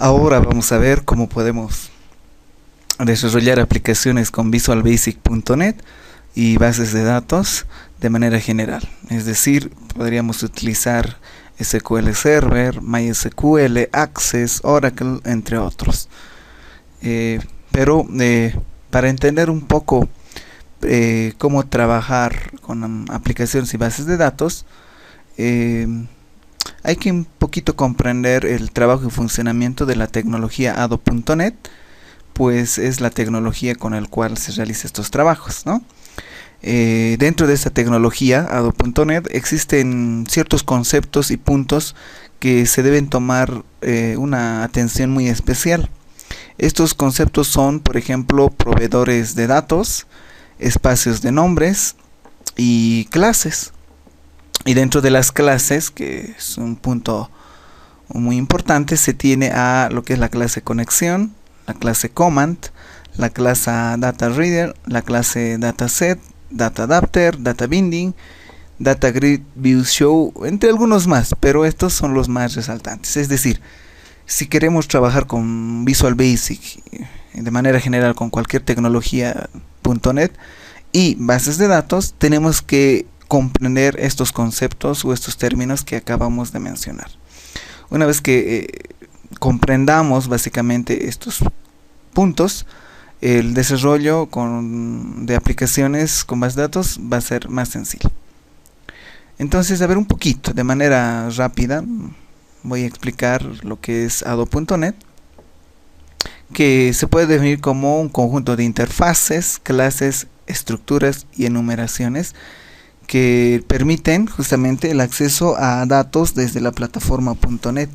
Ahora vamos a ver cómo podemos desarrollar aplicaciones con visualbasic.net y bases de datos de manera general. Es decir, podríamos utilizar SQL Server, MySQL, Access, Oracle, entre otros. Pero para entender un poco cómo trabajar con aplicaciones y bases de datos, hay que un poquito comprender el trabajo y funcionamiento de la tecnología ADO.NET, pues es la tecnología con la cual se realizan estos trabajos, ¿no? Dentro de esta tecnología ADO.NET existen ciertos conceptos y puntos que se deben tomar una atención muy especial. Estos conceptos son, por ejemplo, proveedores de datos, espacios de nombres y clases. Y dentro de las clases, que es un punto muy importante, se tiene a lo que es la clase conexión, la clase command, la clase data reader, la clase dataset, data adapter, data binding, data grid view show, entre algunos más, pero estos son los más resaltantes. Es decir, si queremos trabajar con Visual Basic de manera general con cualquier tecnología .NET y bases de datos, tenemos que comprender estos conceptos o estos términos que acabamos de mencionar. Una vez que comprendamos básicamente estos puntos, el desarrollo de aplicaciones con bases de datos va a ser más sencillo. Entonces, a ver un poquito, de manera rápida, voy a explicar lo que es ADO.NET, que se puede definir como un conjunto de interfaces, clases, estructuras y enumeraciones que permiten justamente el acceso a datos desde la plataforma .NET.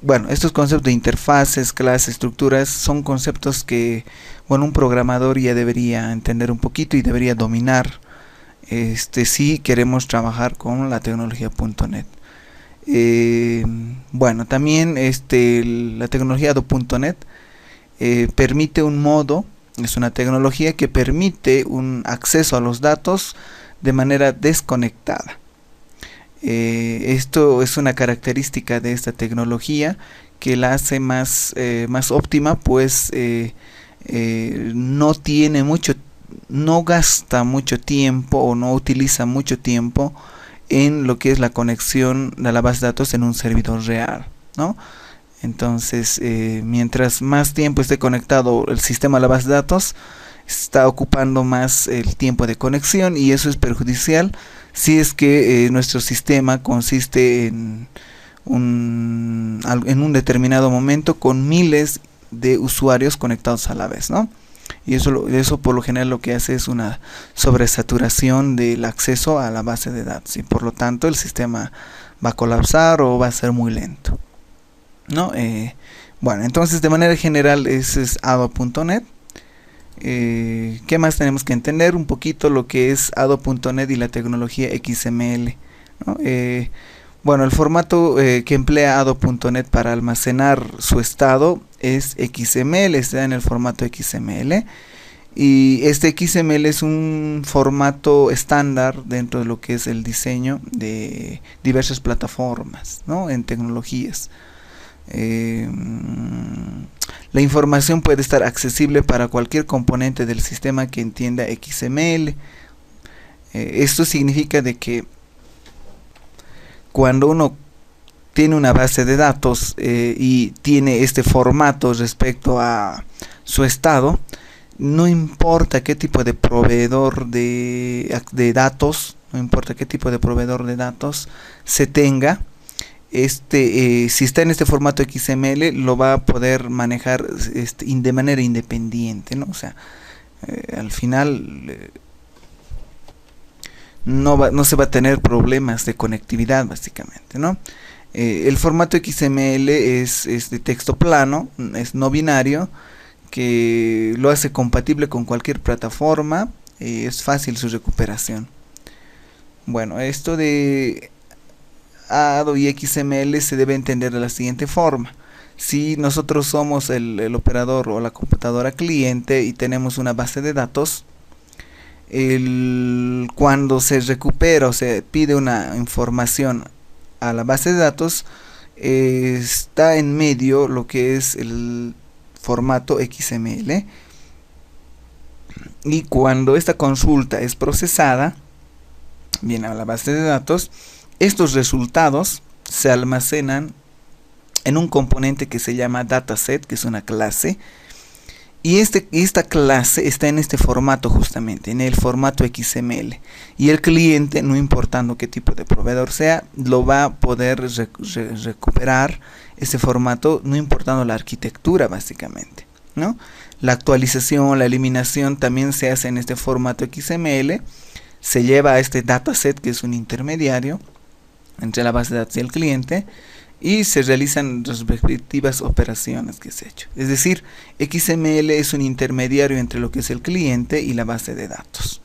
Bueno, estos conceptos de interfaces, clases, estructuras son conceptos que, bueno, un programador ya debería entender un poquito y debería dominar si queremos trabajar con la tecnología .NET. Bueno, también la tecnología ADO.NET permite un modo, es una tecnología que permite un acceso a los datos de manera desconectada. Esto es una característica de esta tecnología que la hace más óptima, pues no gasta mucho tiempo o no utiliza mucho tiempo en lo que es la conexión de la base de datos en un servidor real, ¿no? Entonces, mientras más tiempo esté conectado el sistema a la base de datos, está ocupando más el tiempo de conexión, y eso es perjudicial si es que nuestro sistema consiste en un determinado momento con miles de usuarios conectados a la vez, ¿no? Y eso por lo general lo que hace es una sobresaturación del acceso a la base de datos, y por lo tanto el sistema va a colapsar o va a ser muy lento, ¿no? Bueno, entonces de manera general ese es ADO.NET. ¿Qué más tenemos que entender? Un poquito lo que es ADO.NET y la tecnología XML, ¿no? Bueno, el formato que emplea ADO.NET para almacenar su estado es XML, está en el formato XML, y este XML es un formato estándar dentro de lo que es el diseño de diversas plataformas, ¿no? En tecnologías. La información puede estar accesible para cualquier componente del sistema que entienda XML. Esto significa de que cuando uno tiene una base de datos y tiene este formato respecto a su estado, no importa qué tipo de proveedor de datos, no importa qué tipo de proveedor de datos se tenga, si está en este formato XML, lo va a poder manejar de manera independiente, ¿no? O sea, al final no se va a tener problemas de conectividad, básicamente, ¿no? El formato XML es de texto plano, es no binario, que lo hace compatible con cualquier plataforma, es fácil su recuperación. Bueno, esto de ADO y XML se debe entender de la siguiente forma. Si nosotros somos el operador o la computadora cliente y tenemos una base de datos, cuando se recupera o se pide una información a la base de datos, está en medio lo que es el formato XML, y cuando esta consulta es procesada, viene a la base de datos, estos resultados se almacenan en un componente que se llama dataset, que es una clase, y esta clase está en este formato justamente, en el formato XML, y el cliente, no importando qué tipo de proveedor sea, lo va a poder recuperar ese formato, no importando la arquitectura básicamente, ¿no? La actualización, la eliminación también se hace en este formato XML, se lleva a este dataset, que es un intermediario entre la base de datos y el cliente, y se realizan las respectivas operaciones que se ha hecho. Es decir, XML es un intermediario entre lo que es el cliente y la base de datos.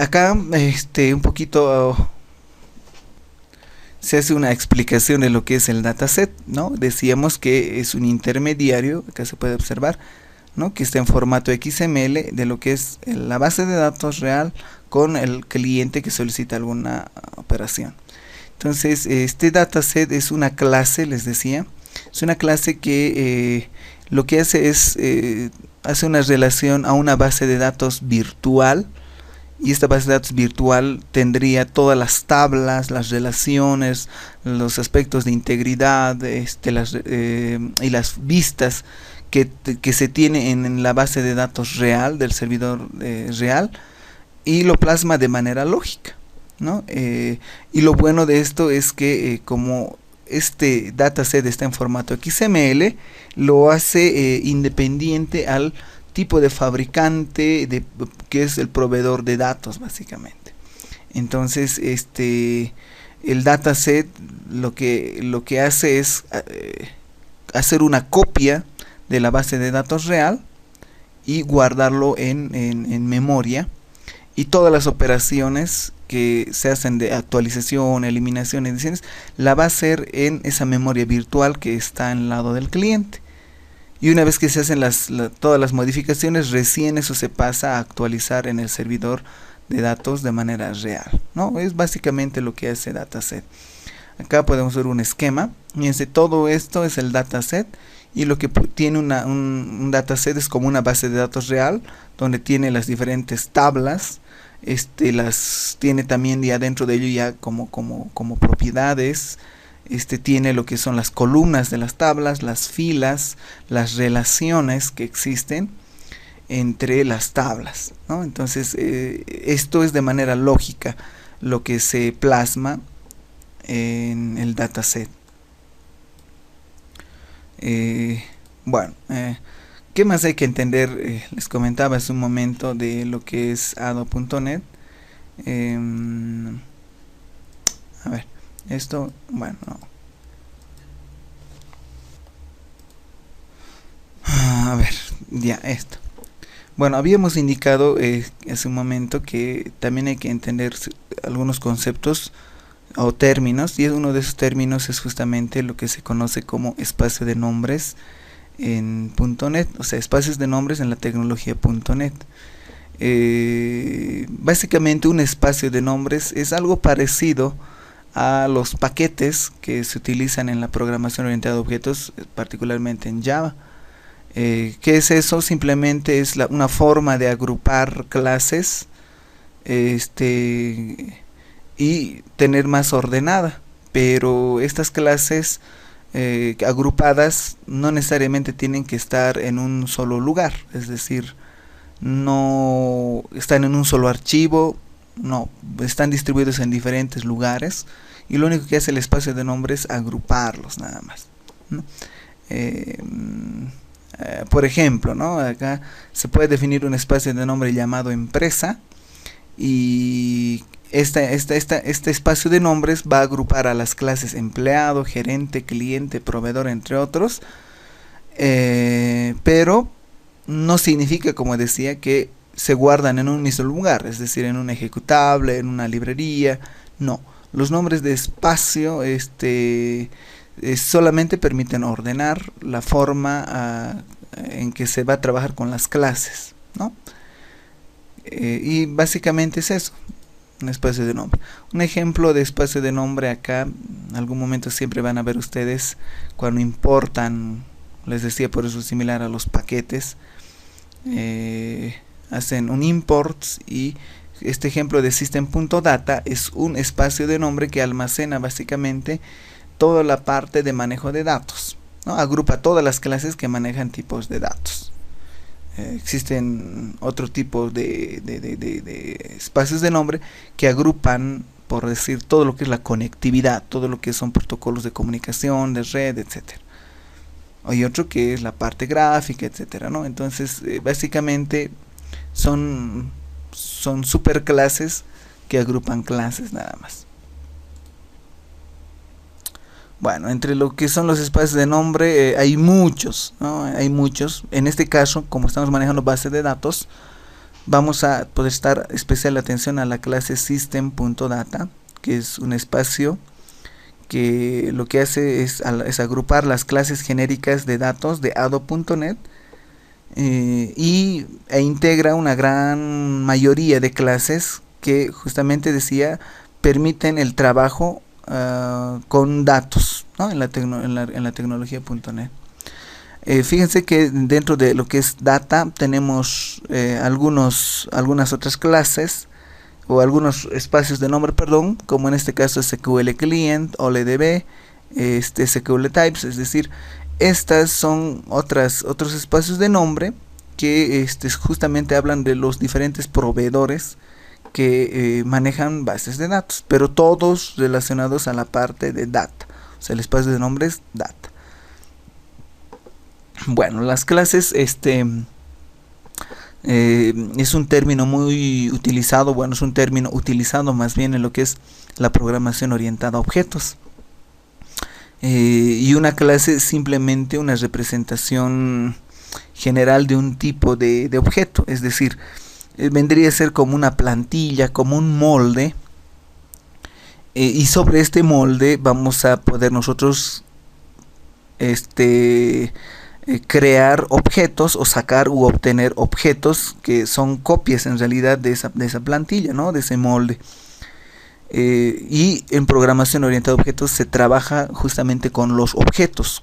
Acá un poquito se hace una explicación de lo que es el dataset, ¿no? Decíamos que es un intermediario, acá se puede observar, ¿no? Que está en formato XML de lo que es la base de datos real con el cliente que solicita alguna operación. Entonces, este dataset es una clase, les decía, es una clase que lo que hace es hace una relación a una base de datos virtual, y esta base de datos virtual tendría todas las tablas, las relaciones, los aspectos de integridad, y las vistas que se tiene en la base de datos real del servidor real, y lo plasma de manera lógica, ¿no? Y lo bueno de esto es que como este dataset está en formato XML, lo hace independiente al tipo de fabricante que es el proveedor de datos básicamente. Entonces el dataset lo que hace es hacer una copia de la base de datos real y guardarlo en memoria, y todas las operaciones que se hacen de actualización, eliminación, ediciones, la va a hacer en esa memoria virtual que está en el lado del cliente. Y una vez que se hacen todas las modificaciones, recién eso se pasa a actualizar en el servidor de datos de manera real, ¿no? Es básicamente lo que hace dataset. Acá podemos ver un esquema. Fíjense, todo esto es el dataset, y lo que tiene un dataset es como una base de datos real, donde tiene las diferentes tablas, las tiene también ya dentro de ello ya como propiedades, tiene lo que son las columnas de las tablas, las filas, las relaciones que existen entre las tablas, ¿no? Entonces esto es de manera lógica lo que se plasma en el dataset. Bueno, ¿qué más hay que entender? Les comentaba hace un momento de lo que es ADO.NET. A ver, esto, bueno, no. A ver, ya, esto. Bueno, habíamos indicado hace un momento que también hay que entender algunos conceptos o términos, y uno de esos términos es justamente lo que se conoce como espacio de nombres en .NET, o sea, espacios de nombres en la tecnología .NET. Básicamente un espacio de nombres es algo parecido a los paquetes que se utilizan en la programación orientada a objetos, particularmente en Java. ¿Qué es eso? Simplemente es una forma de agrupar clases y tener más ordenada, pero estas clases agrupadas no necesariamente tienen que estar en un solo lugar, es decir, no están en un solo archivo, no, están distribuidos en diferentes lugares, y lo único que hace el espacio de nombre es agruparlos nada más, ¿no? Por ejemplo, ¿no? Acá se puede definir un espacio de nombre llamado empresa, y este espacio de nombres va a agrupar a las clases empleado, gerente, cliente, proveedor, entre otros, pero no significa, como decía, que se guardan en un mismo lugar, es decir, en un ejecutable, en una librería. No, los nombres de espacio solamente permiten ordenar la forma en que se va a trabajar con las clases, ¿no? Y básicamente es eso. Un espacio de nombre. Un ejemplo de espacio de nombre acá, en algún momento siempre van a ver ustedes cuando importan, les decía, por eso es similar a los paquetes, hacen un import, y este ejemplo de system.data es un espacio de nombre que almacena básicamente toda la parte de manejo de datos, ¿no? Agrupa todas las clases que manejan tipos de datos. Existen otro tipo de espacios de nombre que agrupan, por decir, todo lo que es la conectividad, todo lo que son protocolos de comunicación, de red, etcétera. Hay otro que es la parte gráfica, etcétera, ¿no? Entonces, básicamente son superclases que agrupan clases nada más. Bueno, entre lo que son los espacios de nombre hay muchos, ¿no? Hay muchos. En este caso, como estamos manejando base de datos, vamos a poder estar especial atención a la clase system.data, que es un espacio que lo que hace es agrupar las clases genéricas de datos de Ado.net e integra una gran mayoría de clases que justamente decía permiten el trabajo con datos, ¿no? en la tecnología.net. Fíjense que dentro de lo que es data tenemos algunas otras clases o algunos espacios de nombre, perdón, como en este caso SQL Client, OLEDB, SQL Types, es decir, estas son otros espacios de nombre que justamente hablan de los diferentes proveedores que manejan bases de datos, pero todos relacionados a la parte de data. O sea, el espacio de nombre es data. Bueno, las clases es un término muy utilizado, bueno, es un término utilizado más bien en lo que es la programación orientada a objetos. Y una clase es simplemente una representación general de un tipo de objeto, es decir, vendría a ser como una plantilla, como un molde, y sobre este molde vamos a poder nosotros crear objetos o sacar u obtener objetos que son copias en realidad de esa plantilla, ¿no? De ese molde. Y en programación orientada a objetos se trabaja justamente con los objetos,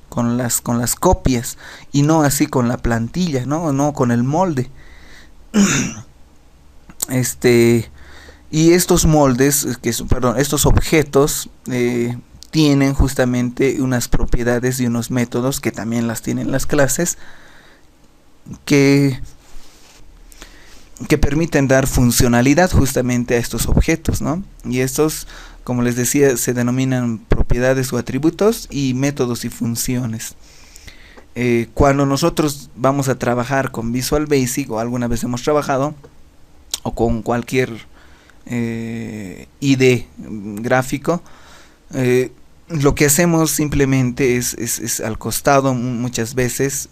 con las copias, y no así con la plantilla, no con el molde. Y estos moldes, estos objetos tienen justamente unas propiedades y unos métodos que también las tienen las clases que permiten dar funcionalidad justamente a estos objetos, ¿no? Y estos, como les decía, se denominan propiedades o atributos y métodos y funciones. Cuando nosotros vamos a trabajar con Visual Basic, o alguna vez hemos trabajado, o con cualquier IDE gráfico, lo que hacemos simplemente es al costado muchas veces,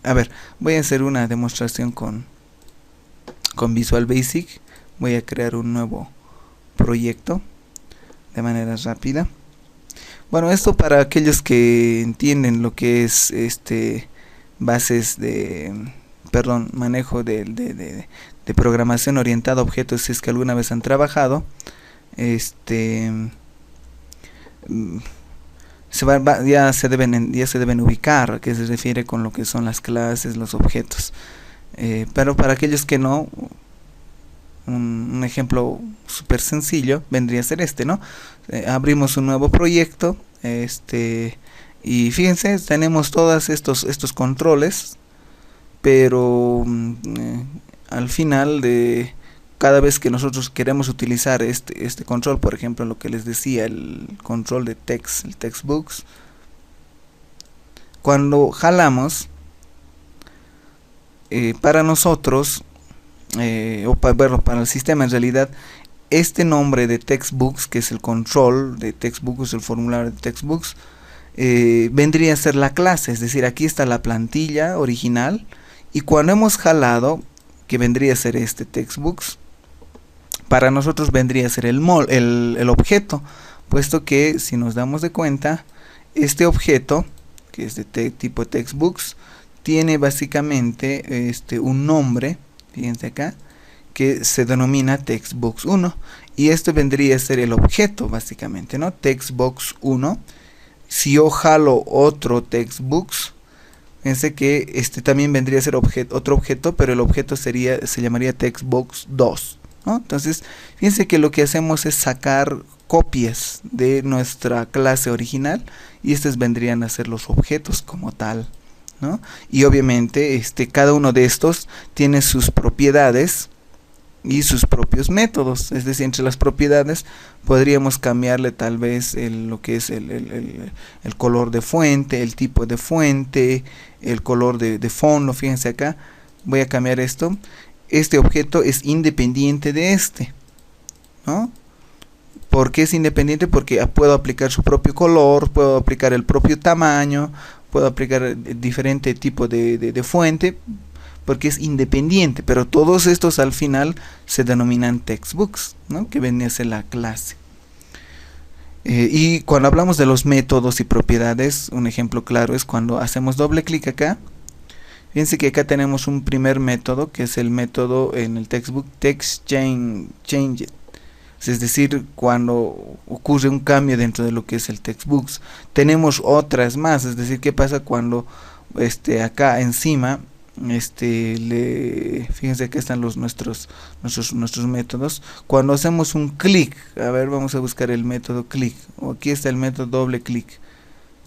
a ver, voy a hacer una demostración con Visual Basic. Voy a crear un nuevo proyecto de manera rápida. Bueno, esto para aquellos que entienden lo que es bases manejo de programación orientada a objetos, si es que alguna vez han trabajado, ya se deben ubicar a qué se refiere con lo que son las clases, los objetos. Pero para aquellos que no, un ejemplo súper sencillo vendría a ser ¿no? Abrimos un nuevo proyecto, y fíjense, tenemos todos estos controles, pero al final de cada vez que nosotros queremos utilizar este control, por ejemplo, lo que les decía, el control de text, el textbooks, cuando jalamos, para nosotros, para el sistema en realidad, este nombre de textbooks, que es el control de textbooks, el formulario de textbooks, vendría a ser la clase, es decir, aquí está la plantilla original, y cuando hemos jalado, que vendría a ser este textbooks, para nosotros vendría a ser el objeto, puesto que si nos damos de cuenta, este objeto, que es de tipo textbooks, tiene básicamente un nombre, fíjense acá, que se denomina textbox1, y este vendría a ser el objeto básicamente, ¿no? Textbox1. Si yo jalo otro textbox, fíjense que este también vendría a ser otro objeto, pero el objeto se llamaría textbox2, ¿no? Entonces, fíjense que lo que hacemos es sacar copias de nuestra clase original, y estos vendrían a ser los objetos como tal, ¿no? Y obviamente cada uno de estos tiene sus propiedades y sus propios métodos. Es decir, entre las propiedades podríamos cambiarle tal vez lo que es el color de fuente, el tipo de fuente, el color de fondo. Fíjense acá, voy a cambiar esto. Este objeto es independiente de ¿no? ¿Por qué es independiente? Porque puedo aplicar su propio color, puedo aplicar el propio tamaño, puedo aplicar diferente tipo de fuente, porque es independiente, pero todos estos al final se denominan textbooks, ¿no? Que viene a ser la clase. Y cuando hablamos de los métodos y propiedades, un ejemplo claro es cuando hacemos doble clic acá. Fíjense que acá tenemos un primer método, que es el método en el textbook textChange. Es decir, cuando ocurre un cambio dentro de lo que es el textbooks. Tenemos otras más, es decir, ¿qué pasa cuando acá encima fíjense que están nuestros métodos? Cuando hacemos un clic, a ver, vamos a buscar el método clic, o aquí está el método doble clic,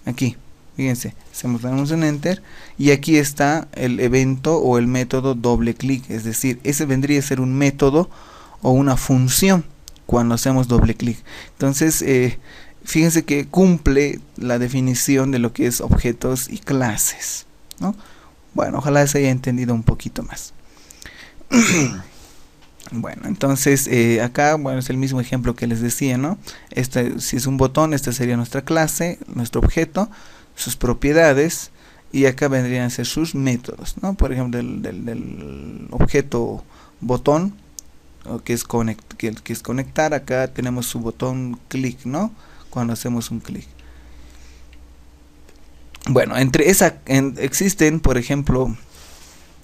aquí, fíjense, damos un enter, y aquí está el evento o el método doble clic, es decir, ese vendría a ser un método o una función cuando hacemos doble clic. Entonces, fíjense que cumple la definición de lo que es objetos y clases, ¿no? Bueno, ojalá se haya entendido un poquito más. Bueno, entonces acá, bueno, es el mismo ejemplo que les decía, ¿no? Si es un botón, esta sería nuestra clase, nuestro objeto, sus propiedades, y acá vendrían a ser sus métodos, ¿no? Por ejemplo, del objeto botón, que es conectar, acá tenemos su botón clic, ¿no? Cuando hacemos un clic. Bueno, existen, por ejemplo,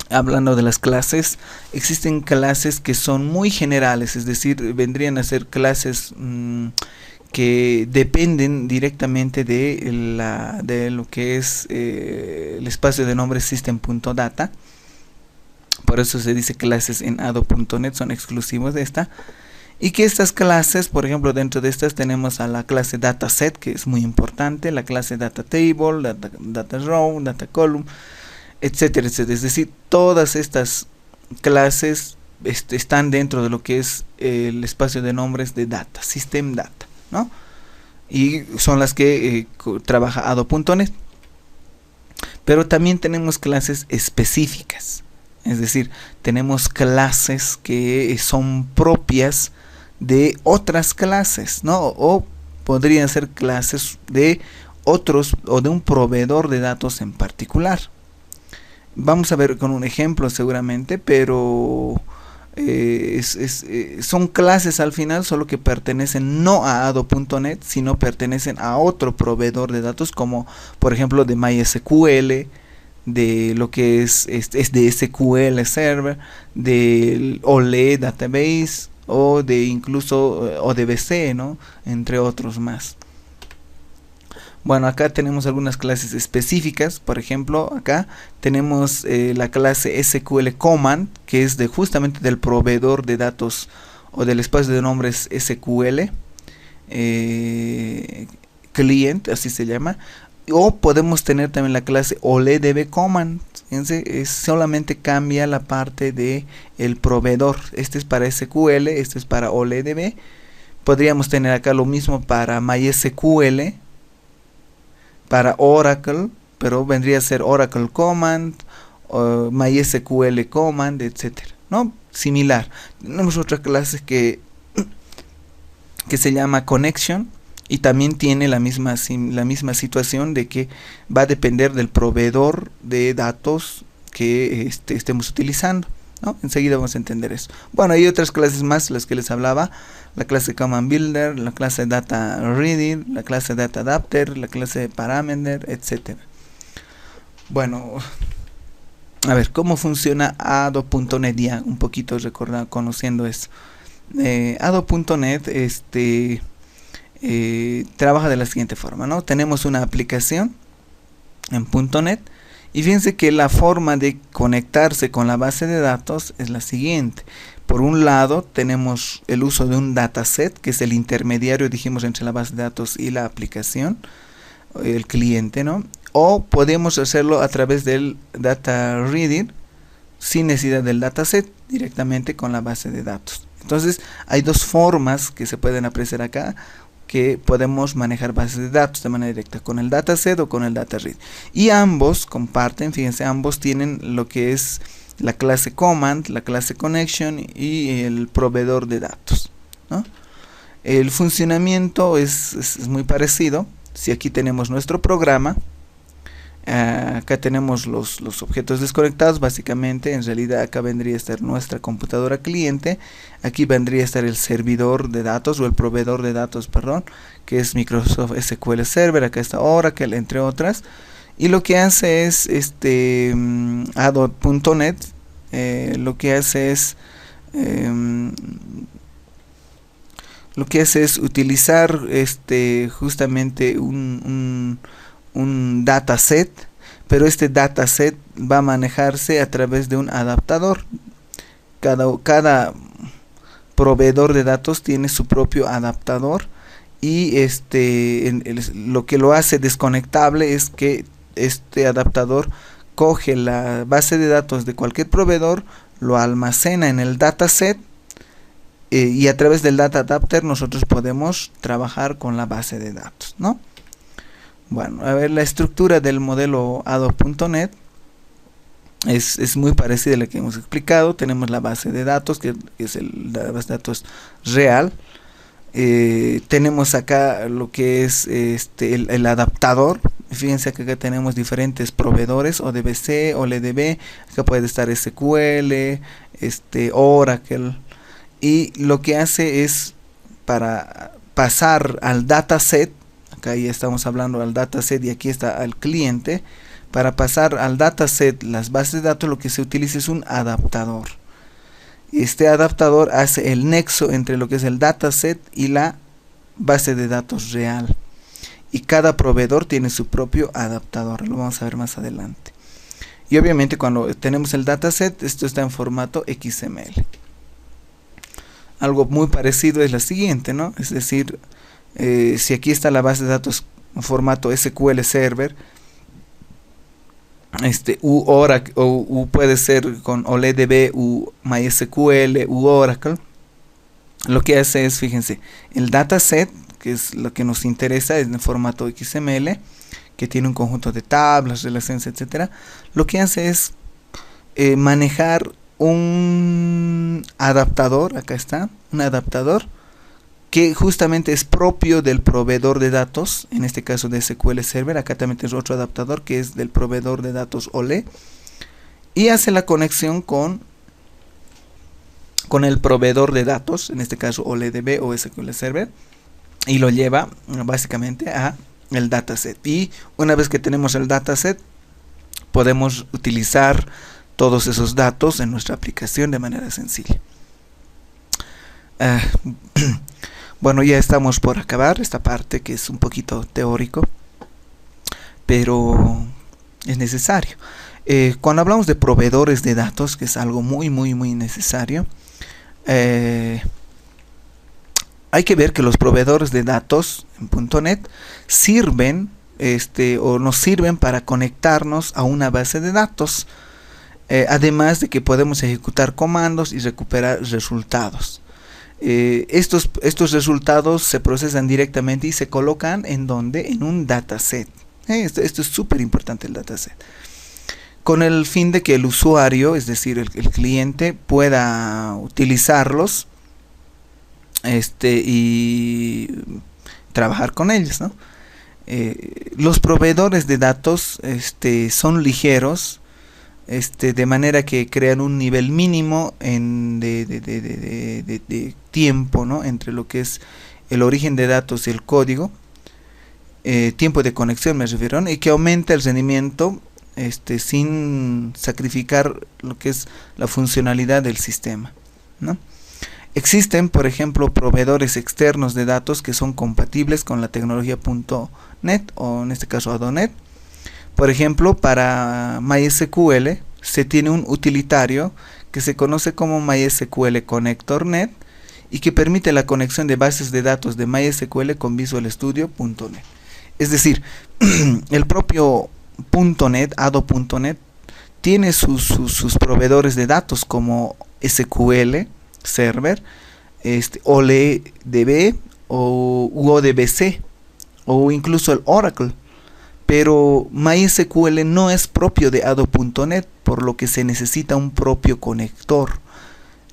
hablando de las clases, existen clases que son muy generales, es decir, vendrían a ser clases que dependen directamente de lo que es el espacio de nombre system.data. Por eso se dice clases en Adobe.net, son exclusivos de esta. Y que estas clases, por ejemplo, dentro de estas tenemos a la clase dataset, que es muy importante, la clase data table, data row, data column, etcétera, etcétera. Es decir, todas estas clases están dentro de lo que es el espacio de nombres de data, system data, ¿no? Y son las que trabaja Adobe.net. Pero también tenemos clases específicas, es decir, tenemos clases que son propias de otras clases, ¿no? O podrían ser clases de otros o de un proveedor de datos en particular. Vamos a ver con un ejemplo seguramente, pero son clases al final, solo que pertenecen no a Adobe.net, sino pertenecen a otro proveedor de datos, como por ejemplo de MySQL, de lo que es de SQL Server, del OLE Database, o de incluso ODBC, ¿no? Entre otros más. Bueno, acá tenemos algunas clases específicas. Por ejemplo, acá tenemos la clase SQL Command, que es justamente del proveedor de datos o del espacio de nombres SQL Client, así se llama. O podemos tener también la clase OLEDB Command. Fíjense, solamente cambia la parte de el proveedor. Este es para SQL, este es para OLEDB. Podríamos tener acá lo mismo para MySQL, para Oracle, pero vendría a ser Oracle Command, MySQL Command, etcétera, ¿no? Similar. Tenemos otra clase que se llama Connection, y también tiene la misma situación de que va a depender del proveedor de datos que estemos utilizando, ¿no? Enseguida vamos a entender eso. Bueno, hay otras clases más, las que les hablaba: la clase Command Builder, la clase Data Reading, la clase Data Adapter, la clase Parameter, etcétera. Bueno, A ver, ¿cómo funciona Ado.net? Ya un poquito conociendo eso. Ado.net trabaja de la siguiente forma, ¿no? Tenemos una aplicación en .net y fíjense que la forma de conectarse con la base de datos es la siguiente. Por un lado tenemos el uso de un dataset, que es el intermediario, dijimos, entre la base de datos y la aplicación, el cliente, ¿no? O podemos hacerlo a través del data reading sin necesidad del dataset, directamente con la base de datos. Entonces hay dos formas que se pueden apreciar acá, que podemos manejar bases de datos de manera directa, con el dataset o con el data read. Y ambos comparten, fíjense, ambos tienen lo que es la clase command, la clase connection y el proveedor de datos, ¿no? El funcionamiento es muy parecido. Si aquí tenemos nuestro programa, acá tenemos los objetos desconectados, básicamente. En realidad acá vendría a estar nuestra computadora cliente, aquí vendría a estar el servidor de datos o el proveedor de datos, perdón, que es Microsoft SQL Server. Acá está Oracle, entre otras. Y lo que hace es Ado.net, lo que hace es utilizar justamente un dataset, pero este dataset va a manejarse a través de un adaptador. Cada proveedor de datos tiene su propio adaptador, y lo que lo hace desconectable es que este adaptador coge la base de datos de cualquier proveedor, lo almacena en el dataset, y a través del data adapter nosotros podemos trabajar con la base de datos, ¿no? Bueno, a ver, la estructura del modelo Ado.net es muy parecida a la que hemos explicado. Tenemos la base de datos, que es la base de datos real. Tenemos acá lo que es el adaptador. Fíjense que acá tenemos diferentes proveedores, ODBC, OLEDB, acá puede estar SQL, Oracle, y lo que hace es, para pasar al dataset, acá ya estamos hablando al dataset y aquí está al cliente, para pasar al dataset las bases de datos lo que se utiliza es un adaptador. Este adaptador hace el nexo entre lo que es el dataset y la base de datos real, y cada proveedor tiene su propio adaptador. Lo vamos a ver más adelante. Y obviamente cuando tenemos el dataset, esto está en formato XML. Algo muy parecido es la siguiente, ¿no? Es decir, si aquí está la base de datos en formato SQL Server, u Oracle, o puede ser con OLEDB, u MySQL, u Oracle, lo que hace es, fíjense, el dataset, que es lo que nos interesa, es en formato XML, que tiene un conjunto de tablas, relaciones, etcétera. Lo que hace es manejar un adaptador, acá está, un adaptador que justamente es propio del proveedor de datos, en este caso de SQL Server. Acá también tenemos otro adaptador que es del proveedor de datos OLE, y hace la conexión con el proveedor de datos, en este caso OLEDB o SQL Server, y lo lleva básicamente a el dataset. Y una vez que tenemos el dataset, podemos utilizar todos esos datos en nuestra aplicación de manera sencilla. Bueno, ya estamos por acabar esta parte, que es un poquito teórico, pero es necesario. Cuando hablamos de proveedores de datos, que es algo muy necesario, hay que ver que los proveedores de datos en .net sirven o nos sirven para conectarnos a una base de datos, además de que podemos ejecutar comandos y recuperar resultados. Estos resultados se procesan directamente y se colocan en un dataset. Esto es súper importante, el dataset, con el fin de que el usuario, es decir, el cliente, pueda utilizarlos y trabajar con ellos, ¿no? Los proveedores de datos son ligeros, de manera que crean un nivel mínimo de tiempo, ¿no?, entre lo que es el origen de datos y el código, tiempo de conexión me refiero, ¿no?, y que aumenta el rendimiento sin sacrificar lo que es la funcionalidad del sistema, ¿no? Existen, por ejemplo, proveedores externos de datos que son compatibles con la tecnología .NET o en este caso ADO.NET. Por ejemplo, para MySQL se tiene un utilitario que se conoce como MySQL Connector Net y que permite la conexión de bases de datos de MySQL con Visual Studio.NET. Es decir, el propio .NET, ADO.NET, tiene sus proveedores de datos como SQL Server, OLEDB o ODBC o incluso el Oracle. Pero MySQL no es propio de ADO.NET, por lo que se necesita un propio conector.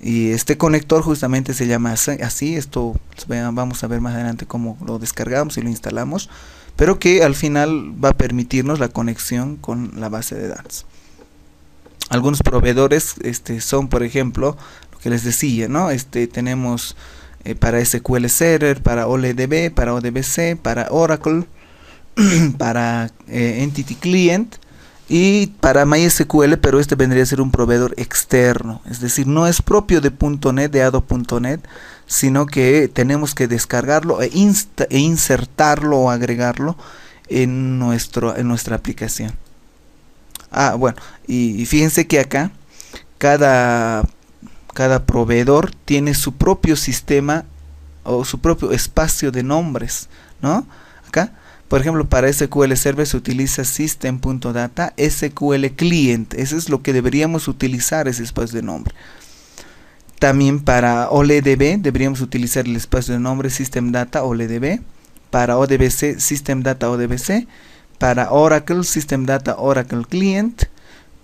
Y este conector justamente se llama así. Esto vamos a ver más adelante cómo lo descargamos y lo instalamos, pero que al final va a permitirnos la conexión con la base de datos. Algunos proveedores son, por ejemplo, lo que les decía, ¿no? Tenemos para SQL Server, para OLEDB, para ODBC, para Oracle, para Entity Client y para MySQL, pero vendría a ser un proveedor externo, es decir, no es propio de .NET, de ADO.NET, sino que tenemos que descargarlo e insertarlo o agregarlo en nuestra aplicación. Bueno, y fíjense que acá cada proveedor tiene su propio sistema o su propio espacio de nombres, ¿no? Acá, por ejemplo, para SQL Server se utiliza system.data SQL Client. Eso es lo que deberíamos utilizar, ese espacio de nombre. También para OLEDB deberíamos utilizar el espacio de nombre System Data OLEDB. Para ODBC, System Data ODBC. Para Oracle, System Data Oracle Client.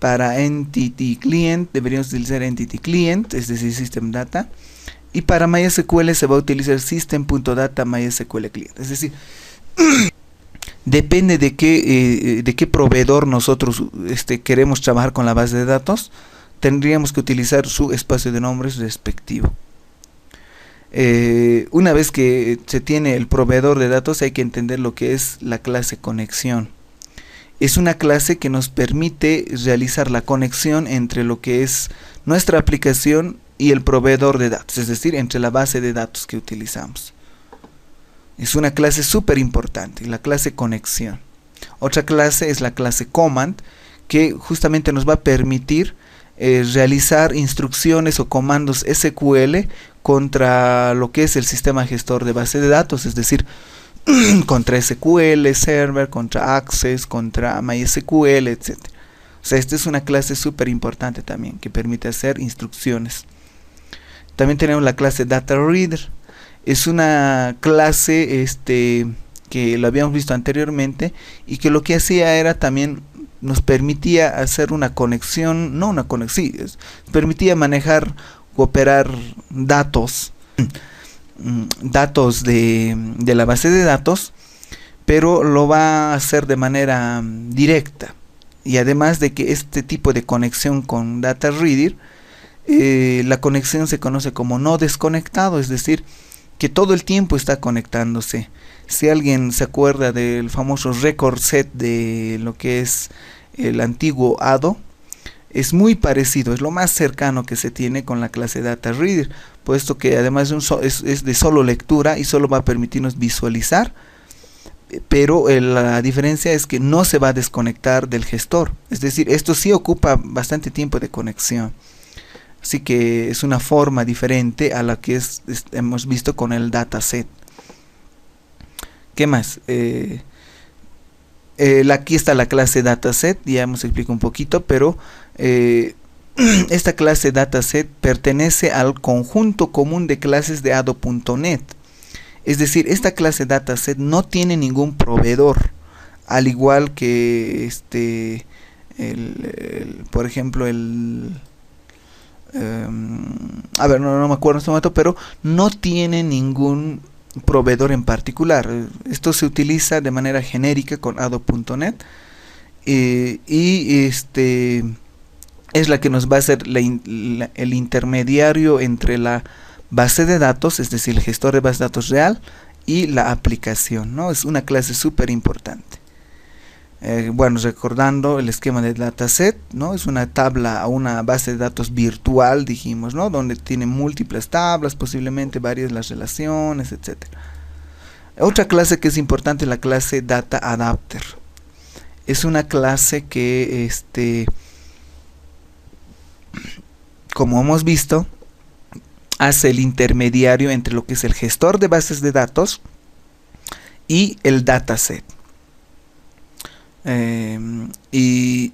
Para Entity Client deberíamos utilizar Entity Client, es decir, System Data. Y para MySQL se va a utilizar System.data MySQL Client. Es decir, depende de qué proveedor nosotros queremos trabajar con la base de datos, tendríamos que utilizar su espacio de nombres respectivo. Una vez que se tiene el proveedor de datos, hay que entender lo que es la clase conexión. Es una clase que nos permite realizar la conexión entre lo que es nuestra aplicación y el proveedor de datos, es decir, entre la base de datos que utilizamos. Es una clase súper importante, la clase conexión. Otra clase es la clase command, que justamente nos va a permitir realizar instrucciones o comandos SQL contra lo que es el sistema gestor de base de datos, es decir, contra SQL Server, contra Access, contra MySQL, etc. O sea, esta es una clase súper importante también, que permite hacer instrucciones. También tenemos la clase Data Reader. Es una clase que lo habíamos visto anteriormente y que lo que hacía era también nos permitía hacer una conexión, no una conexión, permitía manejar, operar datos de la base de datos, pero lo va a hacer de manera directa. Y además de que este tipo de conexión con Data Reader, la conexión se conoce como no desconectado, es decir, que todo el tiempo está conectándose. Si alguien se acuerda del famoso record set de lo que es el antiguo ADO, es muy parecido, es lo más cercano que se tiene con la clase Data Reader, puesto que además es de solo lectura y solo va a permitirnos visualizar, pero la diferencia es que no se va a desconectar del gestor, es decir, esto sí ocupa bastante tiempo de conexión. Así que es una forma diferente a la que hemos visto con el dataset. ¿Qué más? Aquí está la clase dataset, ya hemos explicado un poquito, pero esta clase dataset pertenece al conjunto común de clases de ADO.NET. Es decir, esta clase dataset no tiene ningún proveedor, al igual que por ejemplo no me acuerdo en este momento, pero no tiene ningún proveedor en particular. Esto se utiliza de manera genérica con ADO.NET y es la que nos va a ser el intermediario entre la base de datos, es decir, el gestor de base de datos real, y la aplicación, ¿no? Es una clase súper importante. Bueno, recordando el esquema del dataset, ¿no? Es una tabla, una base de datos virtual, dijimos, ¿no? Donde tiene múltiples tablas, posiblemente varias las relaciones, etcétera. Otra clase que es importante es la clase Data Adapter. Es una clase que, como hemos visto, hace el intermediario entre lo que es el gestor de bases de datos y el dataset. Y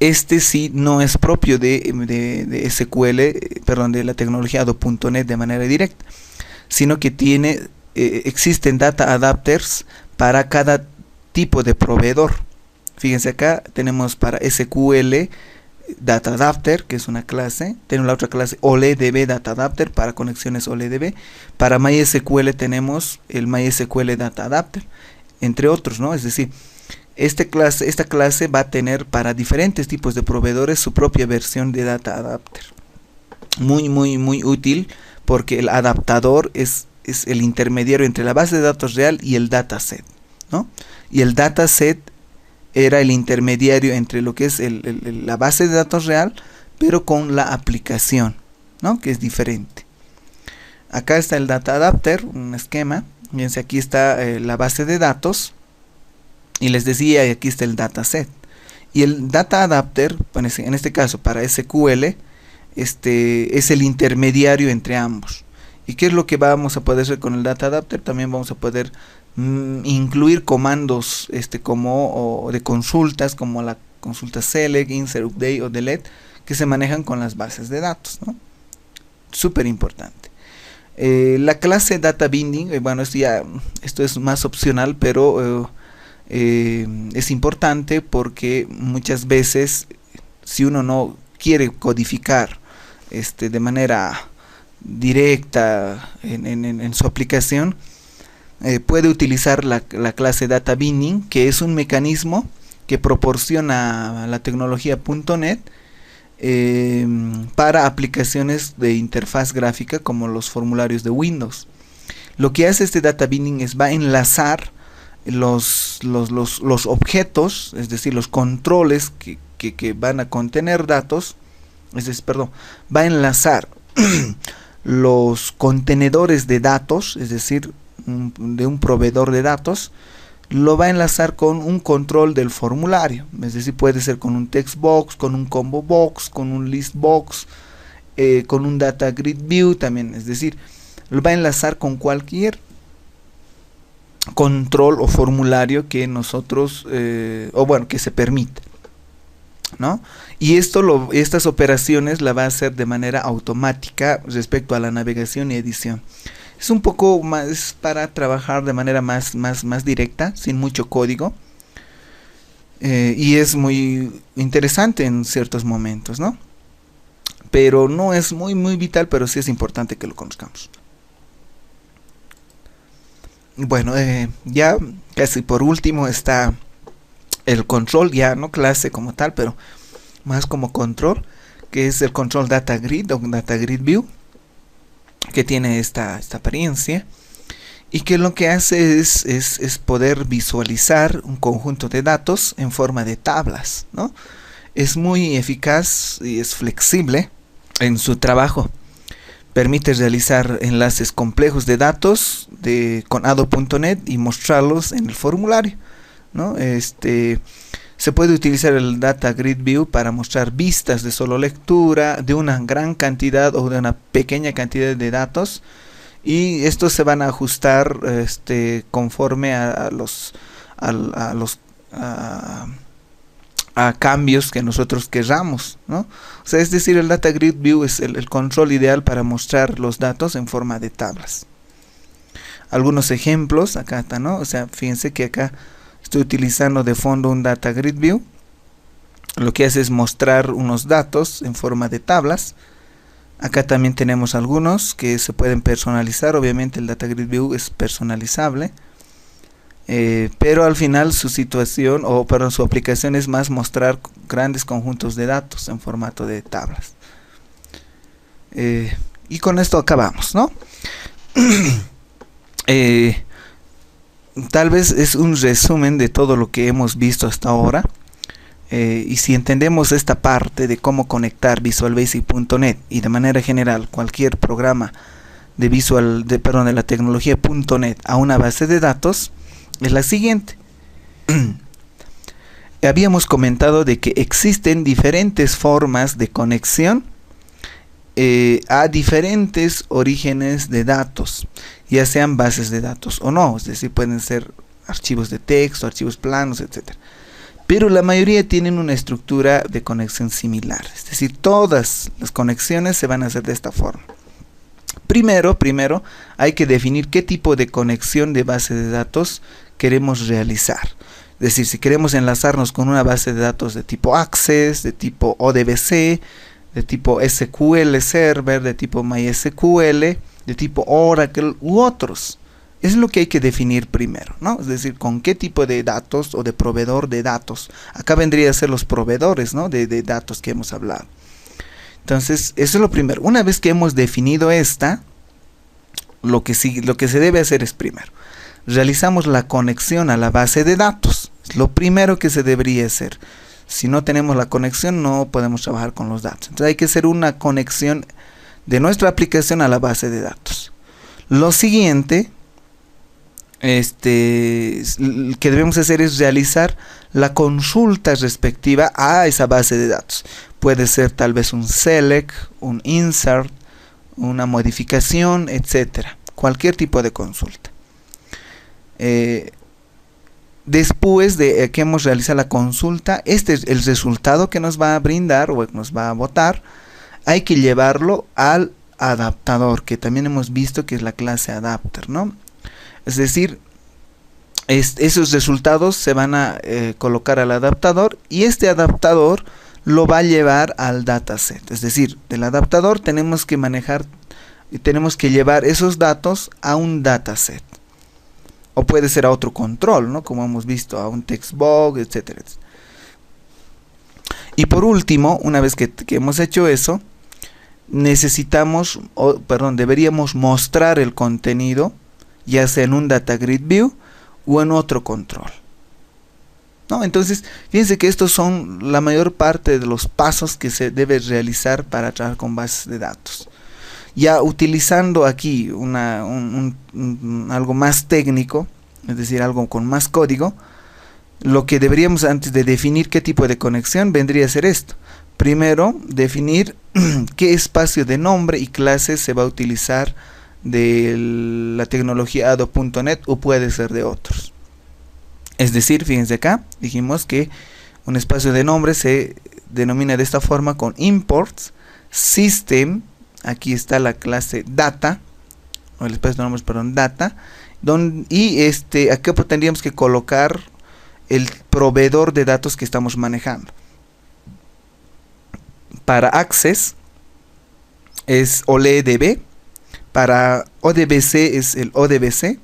este sí no es propio de SQL, perdón, de la tecnología Ado.NET de manera directa, sino que existen data adapters para cada tipo de proveedor. Fíjense, acá tenemos para SQL Data Adapter, que es una clase. Tenemos la otra clase OLEDB Data Adapter para conexiones OLEDB. Para MySQL tenemos el MySQL Data Adapter, entre otros, ¿no? Es decir, esta clase va a tener para diferentes tipos de proveedores su propia versión de Data Adapter. Muy útil, porque el adaptador es el intermediario entre la base de datos real y el dataset, ¿no? Y el dataset era el intermediario entre lo que es la base de datos real, pero con la aplicación, ¿no? Que es diferente. Acá está el Data Adapter, un esquema. Fíjense, aquí está la base de datos, y les decía, aquí está el dataset. Y el Data Adapter, en este caso para SQL, es el intermediario entre ambos. ¿Y qué es lo que vamos a poder hacer con el Data Adapter? También vamos a poder incluir comandos como de consultas, como la consulta select, insert, update o delete, que se manejan con las bases de datos, ¿no? Súper importante. La clase Data Binding, bueno, esto es más opcional, pero es importante, porque muchas veces, si uno no quiere codificar de manera directa en su aplicación, puede utilizar la clase Data Binding, que es un mecanismo que proporciona la tecnología .NET para aplicaciones de interfaz gráfica como los formularios de Windows. Lo que hace este Data Binding es va a enlazar los objetos, es decir, los controles que van a contener datos, va a enlazar los contenedores de datos, es decir, de un proveedor de datos, lo va a enlazar con un control del formulario, es decir, puede ser con un text box, con un combo box, con un list box, con un data grid view también, es decir, lo va a enlazar con cualquier control o formulario que nosotros, que se permita, ¿no? Y estas operaciones la va a hacer de manera automática respecto a la navegación y edición. Es un poco más para trabajar de manera más directa, sin mucho código, y es muy interesante en ciertos momentos, ¿no? Pero no es muy vital, pero sí es importante que lo conozcamos. Bueno, ya casi por último está el control, ya no clase como tal, pero más como control, que es el control data grid o data grid view, que tiene esta apariencia, y que lo que hace es poder visualizar un conjunto de datos en forma de tablas, ¿no? Es muy eficaz y es flexible en su trabajo. Permite realizar enlaces complejos de datos con Ado.NET y mostrarlos en el formulario, ¿no? Se puede utilizar el Data Grid View para mostrar vistas de solo lectura de una gran cantidad o de una pequeña cantidad de datos, y estos se van a ajustar conforme a cambios que nosotros queramos, ¿no? O sea, es decir, el Data Grid View es el control ideal para mostrar los datos en forma de tablas. Algunos ejemplos acá está, ¿no? O sea, fíjense que acá estoy utilizando de fondo un Data Grid View. Lo que hace es mostrar unos datos en forma de tablas. Acá también tenemos algunos que se pueden personalizar. Obviamente el Data Grid View es personalizable, pero al final su su aplicación es más mostrar grandes conjuntos de datos en formato de tablas. Y con esto acabamos, ¿no? tal vez es un resumen de todo lo que hemos visto hasta ahora. Y si entendemos esta parte de cómo conectar Visual Basic.net y de manera general cualquier programa de de la tecnología .net a una base de datos, es la siguiente. Habíamos comentado de que existen diferentes formas de conexión a diferentes orígenes de datos, ya sean bases de datos o no, es decir, pueden ser archivos de texto, archivos planos, etcétera. Pero la mayoría tienen una estructura de conexión similar, es decir, todas las conexiones se van a hacer de esta forma. Primero hay que definir qué tipo de conexión de base de datos queremos realizar. Es decir, si queremos enlazarnos con una base de datos de tipo Access, de tipo ODBC, de tipo SQL Server, de tipo MySQL, de tipo Oracle u otros. Es lo que hay que definir primero, ¿no? Es decir, con qué tipo de datos o de proveedor de datos. Acá vendría a ser los proveedores, ¿no? de datos que hemos hablado. Entonces, eso es lo primero. Una vez que hemos definido lo que se debe hacer es primero, realizamos la conexión a la base de datos. Es lo primero que se debería hacer. Si no tenemos la conexión, no podemos trabajar con los datos. Entonces, hay que hacer una conexión de nuestra aplicación a la base de datos. Lo siguiente que debemos hacer es realizar la consulta respectiva a esa base de datos. Puede ser tal vez un select, un insert, una modificación, etcétera. Cualquier tipo de consulta. Después de que hemos realizado la consulta, este es el resultado que nos va a brindar o nos va a botar. Hay que llevarlo al adaptador, que también hemos visto que es la clase adapter, ¿no? Es decir, esos resultados se van a colocar al adaptador y este adaptador lo va a llevar al dataset. Es decir, del adaptador tenemos que llevar esos datos a un dataset. O puede ser a otro control, ¿no? Como hemos visto, a un textbox, etcétera. Y por último, una vez que hemos hecho eso, deberíamos mostrar el contenido, ya sea en un Data Grid View o en otro control, ¿no? Entonces, fíjense que estos son la mayor parte de los pasos que se debe realizar para trabajar con bases de datos. Ya utilizando aquí algo más técnico, es decir, algo con más código, lo que deberíamos antes de definir qué tipo de conexión vendría a ser esto. Primero, definir qué espacio de nombre y clase se va a utilizar de la tecnología Ado.net o puede ser de otros. Es decir, fíjense acá, dijimos que un espacio de nombre se denomina de esta forma con imports, system, aquí está la clase data, o el espacio de nombres, perdón, data, y aquí tendríamos que colocar el proveedor de datos que estamos manejando. Para Access es OLEDB, para ODBC es el ODBC,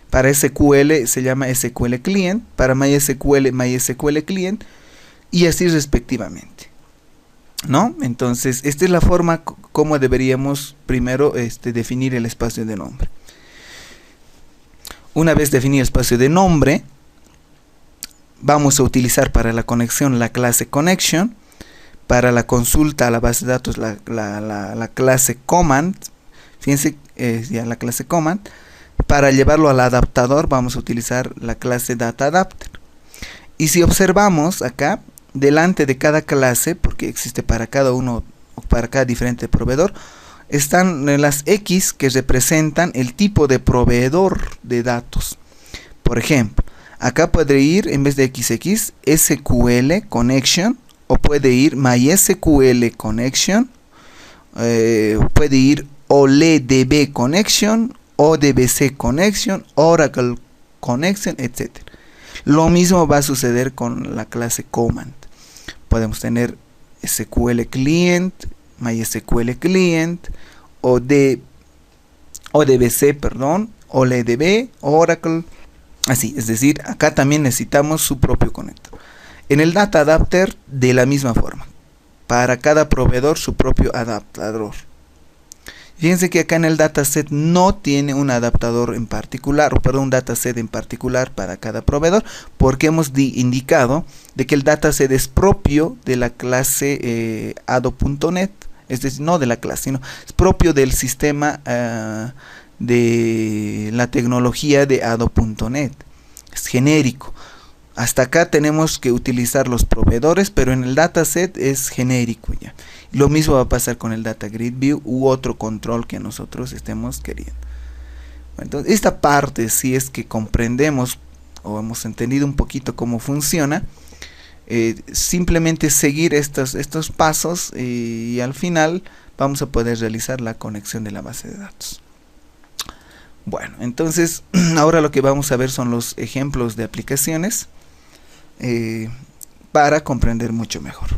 para SQL se llama SQL Client, para MySQL, MySQL Client, y así respectivamente, ¿no? Entonces, esta es la forma como deberíamos primero definir el espacio de nombre. Una vez definido el espacio de nombre, vamos a utilizar para la conexión la clase Connection, para la consulta a la base de datos la clase Command, fíjense, ya la clase Command. Para llevarlo al adaptador vamos a utilizar la clase DataAdapter. Y si observamos acá, delante de cada clase, porque existe para cada uno, para cada diferente proveedor, están las X que representan el tipo de proveedor de datos. Por ejemplo, acá puede ir, en vez de XX, SQL Connection, o puede ir MySQL Connection, puede ir OLEDB Connection, ODBC Connection, Oracle Connection, etc. Lo mismo va a suceder con la clase Command. Podemos tener SQL Client, MySQL Client, ODBC, OLEDB, Oracle, así. Es decir, acá también necesitamos su propio conector. En el Data Adapter, de la misma forma. Para cada proveedor, su propio adaptador. Fíjense que acá en el dataset no tiene un adaptador en particular, o perdón, un dataset en particular para cada proveedor, porque hemos indicado de que el dataset es propio de la clase ado.net, es decir, no de la clase, sino es propio del sistema de la tecnología de ado.net, es genérico. Hasta acá tenemos que utilizar los proveedores, pero en el dataset es genérico ya. Lo mismo va a pasar con el Data Grid View u otro control que nosotros estemos queriendo. Entonces, esta parte, si es que comprendemos o hemos entendido un poquito cómo funciona, simplemente seguir estos pasos y al final vamos a poder realizar la conexión de la base de datos. Bueno, entonces ahora lo que vamos a ver son los ejemplos de aplicaciones para comprender mucho mejor.